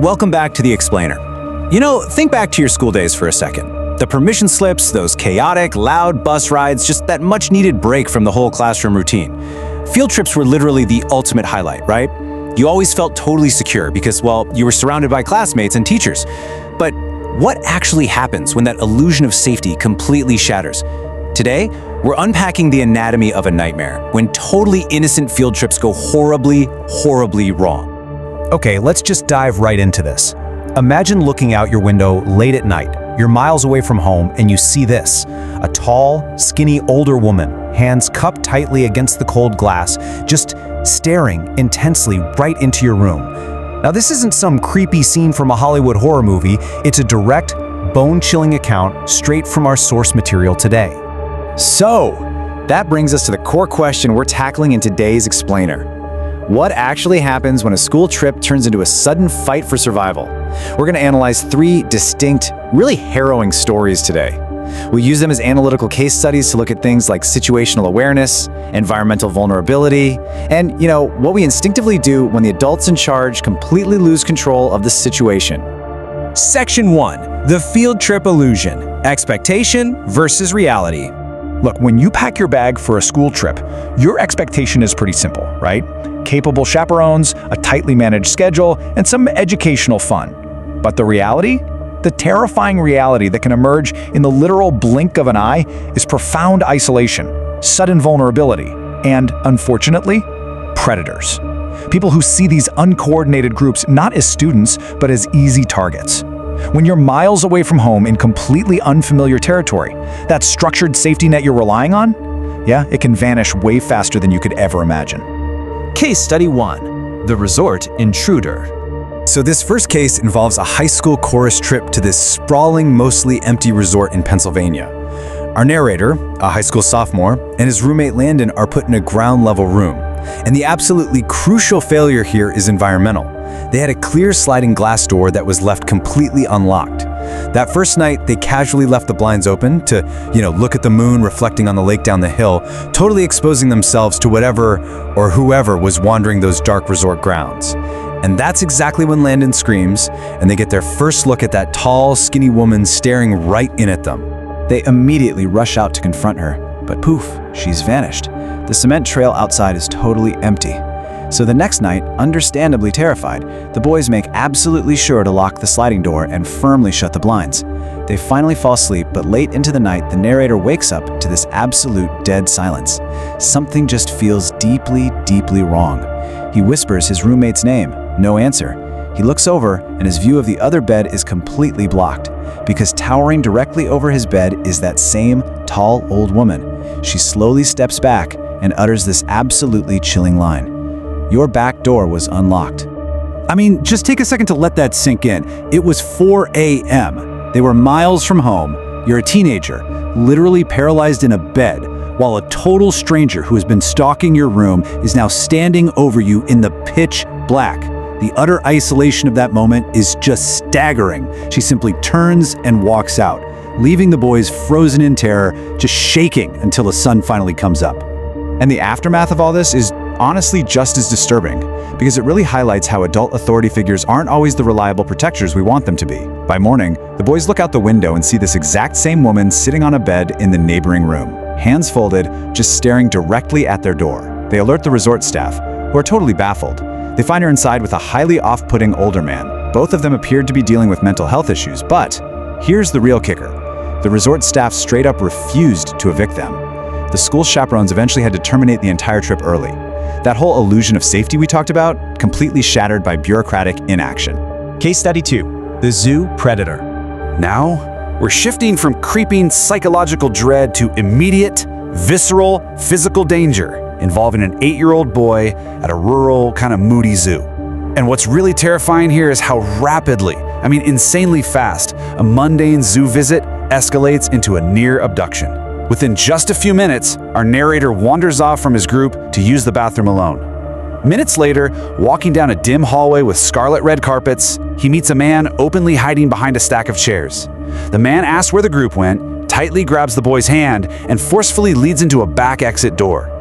Welcome back to The Explainer. Think back to your school days for a second. The permission slips, those chaotic, loud bus rides, just that much-needed break from the whole classroom routine. Field trips were literally the ultimate highlight, right? You always felt totally secure because, well, you were surrounded by classmates and teachers. But what actually happens when that illusion of safety completely shatters? Today, we're unpacking the anatomy of a nightmare when totally innocent field trips go horribly, horribly wrong. Okay, let's just dive right into this. Imagine looking out your window late at night. You're miles away from home and you see this. A tall, skinny older woman, hands cupped tightly against the cold glass, just staring intensely right into your room. Now, this isn't some creepy scene from a Hollywood horror movie. It's a direct, bone-chilling account straight from our source material today. So, that brings us to the core question we're tackling in today's Explainer. What actually happens when a school trip turns into a sudden fight for survival? We're going to analyze 3 distinct, really harrowing stories today. We'll use them as analytical case studies to look at things like situational awareness, environmental vulnerability, and, what we instinctively do when the adults in charge completely lose control of the situation. Section 1. The field trip illusion. Expectation versus reality. Look, when you pack your bag for a school trip, your expectation is pretty simple, right? Capable chaperones, a tightly managed schedule, and some educational fun. But the reality? The terrifying reality that can emerge in the literal blink of an eye is profound isolation, sudden vulnerability, and, unfortunately, predators. People who see these uncoordinated groups not as students, but as easy targets. When you're miles away from home in completely unfamiliar territory, that structured safety net you're relying on, it can vanish way faster than you could ever imagine. Case Study 1. The Resort Intruder. So this first case involves a high school chorus trip to this sprawling, mostly empty resort in Pennsylvania. Our narrator, a high school sophomore, and his roommate Landon are put in a ground-level room. And the absolutely crucial failure here is environmental. They had a clear sliding glass door that was left completely unlocked. That first night, they casually left the blinds open to, look at the moon reflecting on the lake down the hill, totally exposing themselves to whatever or whoever was wandering those dark resort grounds. And that's exactly when Landon screams, and they get their first look at that tall, skinny woman staring right in at them. They immediately rush out to confront her, but poof, she's vanished. The cement trail outside is totally empty. So the next night, understandably terrified, the boys make absolutely sure to lock the sliding door and firmly shut the blinds. They finally fall asleep, but late into the night, the narrator wakes up to this absolute dead silence. Something just feels deeply, deeply wrong. He whispers his roommate's name. No answer. He looks over, and his view of the other bed is completely blocked, because towering directly over his bed is that same tall old woman. She slowly steps back and utters this absolutely chilling line. Your back door was unlocked. I mean, just take a second to let that sink in. It was 4 a.m. They were miles from home. You're a teenager, literally paralyzed in a bed, while a total stranger who has been stalking your room is now standing over you in the pitch black. The utter isolation of that moment is just staggering. She simply turns and walks out, leaving the boys frozen in terror, just shaking until the sun finally comes up. And the aftermath of all this is honestly just as disturbing, because it really highlights how adult authority figures aren't always the reliable protectors we want them to be. By morning, the boys look out the window and see this exact same woman sitting on a bed in the neighboring room, hands folded, just staring directly at their door. They alert the resort staff, who are totally baffled. They find her inside with a highly off-putting older man. Both of them appeared to be dealing with mental health issues, but here's the real kicker. The resort staff straight up refused to evict them. The school chaperones eventually had to terminate the entire trip early. That whole illusion of safety we talked about, completely shattered by bureaucratic inaction. Case Study 2. The Zoo Predator. Now, we're shifting from creeping psychological dread to immediate, visceral, physical danger involving an 8-year-old boy at a rural, kind of moody zoo. And what's really terrifying here is how rapidly, insanely fast, a mundane zoo visit escalates into a near abduction. Within just a few minutes, our narrator wanders off from his group to use the bathroom alone. Minutes later, walking down a dim hallway with scarlet red carpets, he meets a man openly hiding behind a stack of chairs. The man asks where the group went, tightly grabs the boy's hand, and forcefully leads into a back exit door.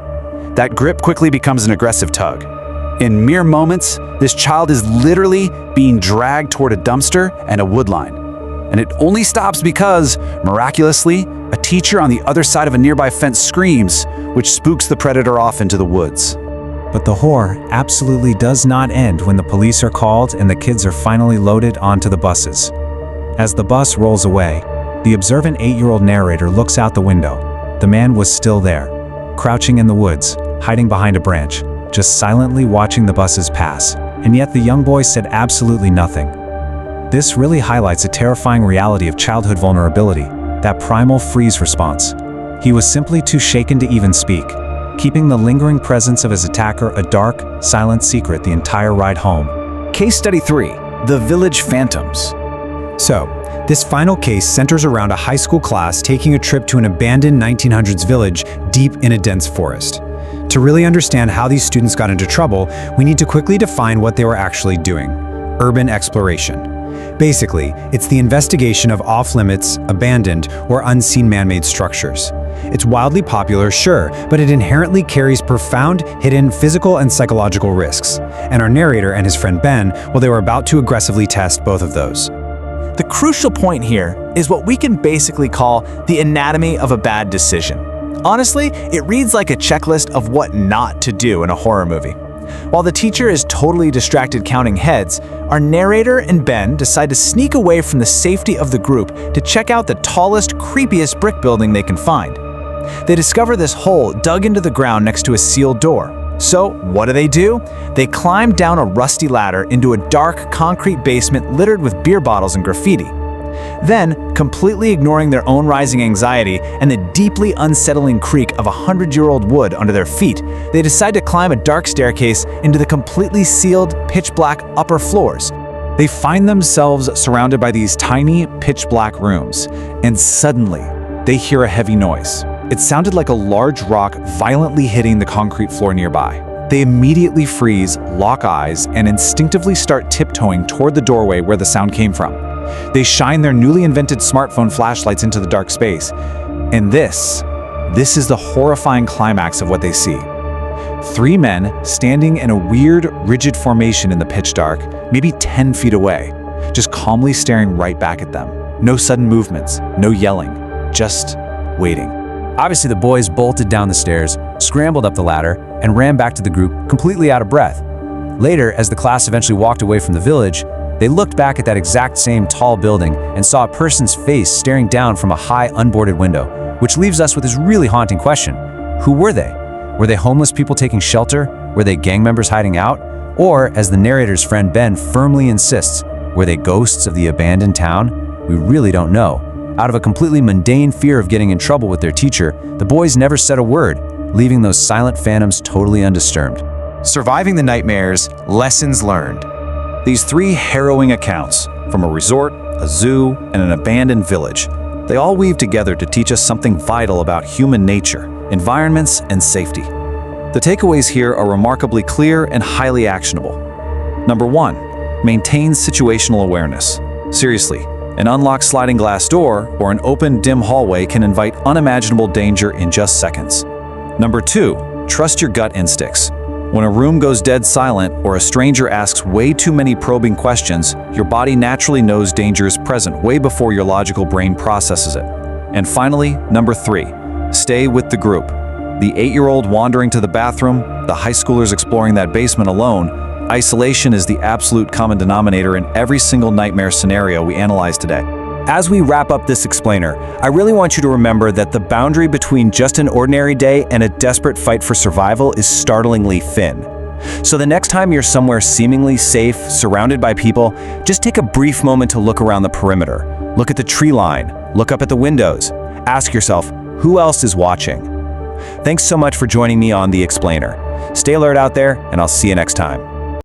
That grip quickly becomes an aggressive tug. In mere moments, this child is literally being dragged toward a dumpster and a wood line. And it only stops because, miraculously, a teacher on the other side of a nearby fence screams, which spooks the predator off into the woods. But the horror absolutely does not end when the police are called and the kids are finally loaded onto the buses. As the bus rolls away, the observant 8-year-old narrator looks out the window. The man was still there, crouching in the woods, hiding behind a branch, just silently watching the buses pass, and yet the young boy said absolutely nothing. This really highlights a terrifying reality of childhood vulnerability, that primal freeze response. He was simply too shaken to even speak, keeping the lingering presence of his attacker a dark, silent secret the entire ride home. Case Study 3. The Village Phantoms. So, this final case centers around a high school class taking a trip to an abandoned 1900s village deep in a dense forest. To really understand how these students got into trouble, we need to quickly define what they were actually doing: urban exploration. Basically, it's the investigation of off-limits, abandoned, or unseen man-made structures. It's wildly popular, sure, but it inherently carries profound, hidden physical and psychological risks. And our narrator and his friend Ben, well, they were about to aggressively test both of those. The crucial point here is what we can basically call the anatomy of a bad decision. Honestly, it reads like a checklist of what not to do in a horror movie. While the teacher is totally distracted counting heads, our narrator and Ben decide to sneak away from the safety of the group to check out the tallest, creepiest brick building they can find. They discover this hole dug into the ground next to a sealed door. So, what do? They climb down a rusty ladder into a dark, concrete basement littered with beer bottles and graffiti. Then, completely ignoring their own rising anxiety and the deeply unsettling creak of 100-year-old wood under their feet, they decide to climb a dark staircase into the completely sealed, pitch-black upper floors. They find themselves surrounded by these tiny, pitch-black rooms, and suddenly, they hear a heavy noise. It sounded like a large rock violently hitting the concrete floor nearby. They immediately freeze, lock eyes, and instinctively start tiptoeing toward the doorway where the sound came from. They shine their newly invented smartphone flashlights into the dark space. And this is the horrifying climax of what they see. 3 men standing in a weird, rigid formation in the pitch dark, maybe 10 feet away, just calmly staring right back at them. No sudden movements, no yelling, just waiting. Obviously, the boys bolted down the stairs, scrambled up the ladder, and ran back to the group completely out of breath. Later, as the class eventually walked away from the village, they looked back at that exact same tall building and saw a person's face staring down from a high, unboarded window, which leaves us with this really haunting question. Who were they? Were they homeless people taking shelter? Were they gang members hiding out? Or, as the narrator's friend Ben firmly insists, were they ghosts of the abandoned town? We really don't know. Out of a completely mundane fear of getting in trouble with their teacher, the boys never said a word, leaving those silent phantoms totally undisturbed. Surviving the nightmares, lessons learned. These 3 harrowing accounts, from a resort, a zoo, and an abandoned village, they all weave together to teach us something vital about human nature, environments, and safety. The takeaways here are remarkably clear and highly actionable. Number 1, maintain situational awareness. Seriously, an unlocked sliding glass door or an open, dim hallway can invite unimaginable danger in just seconds. Number 2, trust your gut instincts. When a room goes dead silent or a stranger asks way too many probing questions, your body naturally knows danger is present way before your logical brain processes it. And finally, number 3, stay with the group. The 8-year-old wandering to the bathroom, the high schoolers exploring that basement alone, isolation is the absolute common denominator in every single nightmare scenario we analyze today. As we wrap up this explainer, I really want you to remember that the boundary between just an ordinary day and a desperate fight for survival is startlingly thin. So the next time you're somewhere seemingly safe, surrounded by people, just take a brief moment to look around the perimeter. Look at the tree line, look up at the windows. Ask yourself, who else is watching? Thanks so much for joining me on The Explainer. Stay alert out there, and I'll see you next time.